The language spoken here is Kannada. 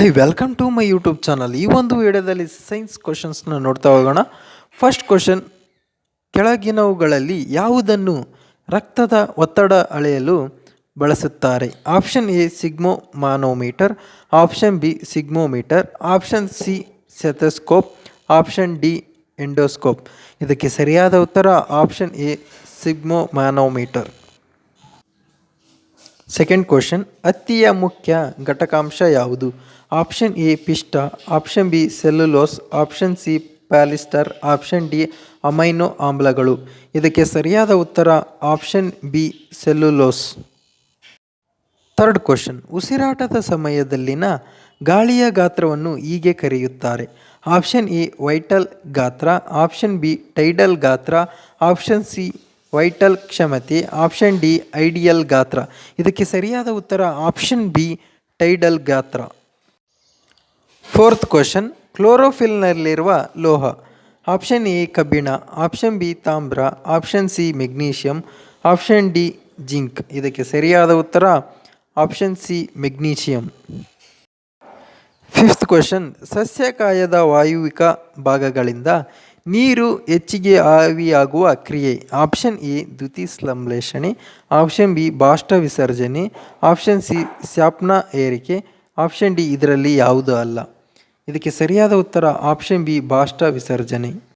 Hi welcome to my YouTube channel. ಈ ಒಂದು ವಿಡಿಯೋದಲ್ಲಿ ಸೈನ್ಸ್ ಕ್ವಶನ್ಸ್ನ ನೋಡ್ತಾ ಹೋಗೋಣ. ಫಸ್ಟ್ ಕ್ವಶನ್, ಕೆಳಗಿನವುಗಳಲ್ಲಿ ಯಾವುದನ್ನು ರಕ್ತದ ಒತ್ತಡ ಅಳೆಯಲು ಬಳಸುತ್ತಾರೆ? Option A sphygmomanometer, option B sphygmometer, option C stethoscope, option D endoscope. ಇದಕ್ಕೆ ಸರಿಯಾದ ಉತ್ತರ option A sphygmomanometer. Second question, ಹತ್ತಿಯ ಮುಖ್ಯ ಘಟಕಾಂಶ ಯಾವುದು? ಆಪ್ಷನ್ ಎ ಪಿಷ್ಟ, option B cellulose, option C polyester, option D amino ಆಮ್ಲಗಳು. ಇದಕ್ಕೆ ಸರಿಯಾದ ಉತ್ತರ option B cellulose. Third question, ಉಸಿರಾಟದ ಸಮಯದಲ್ಲಿನ ಗಾಳಿಯ ಗಾತ್ರವನ್ನು ಹೀಗೆ ಕರೆಯುತ್ತಾರೆ? ಆಪ್ಷನ್ ಎ ವೈಟಲ್ ಗಾತ್ರ, ಆಪ್ಷನ್ ಬಿ ಟೈಡಲ್ ಗಾತ್ರ, ಆಪ್ಷನ್ ಸಿ ವೈಟಲ್ ಕ್ಷಮತೆ, ಆಪ್ಷನ್ ಡಿ ಐಡಿಯಲ್ ಗಾತ್ರ. ಇದಕ್ಕೆ ಸರಿಯಾದ ಉತ್ತರ ಆಪ್ಷನ್ ಬಿ ಟೈಡಲ್ ಗಾತ್ರ. ಫೋರ್ತ್ ಕ್ವಶನ್, ಕ್ಲೋರೋಫಿಲ್ನಲ್ಲಿರುವ ಲೋಹ? ಆಪ್ಷನ್ ಎ ಕಬ್ಬಿಣ, ಆಪ್ಷನ್ ಬಿ ತಾಮ್ರ, option C magnesium, option D zinc. ಇದಕ್ಕೆ ಸರಿಯಾದ ಉತ್ತರ option C magnesium. Fifth question, ಸಸ್ಯಕಾಯದ ವಾಯುವಿಕ ಭಾಗಗಳಿಂದ ನೀರು ಹೆಚ್ಚಿಗೆ ಆವಿಯಾಗುವ ಕ್ರಿಯೆ? ಆಪ್ಷನ್ ಎ ದ್ಯುತಿಸಂಶ್ಲೇಷಣೆ, ಆಪ್ಷನ್ ಬಿ ಬಾಷ್ಪ ವಿಸರ್ಜನೆ, ಆಪ್ಷನ್ ಸಿ ಶಾಖನ ಏರಿಕೆ, ಆಪ್ಷನ್ ಡಿ ಇದರಲ್ಲಿ ಯಾವುದೂ ಅಲ್ಲ. ಇದಕ್ಕೆ ಸರಿಯಾದ ಉತ್ತರ ಆಪ್ಷನ್ ಬಿ ಬಾಷ್ಪ ವಿಸರ್ಜನೆ.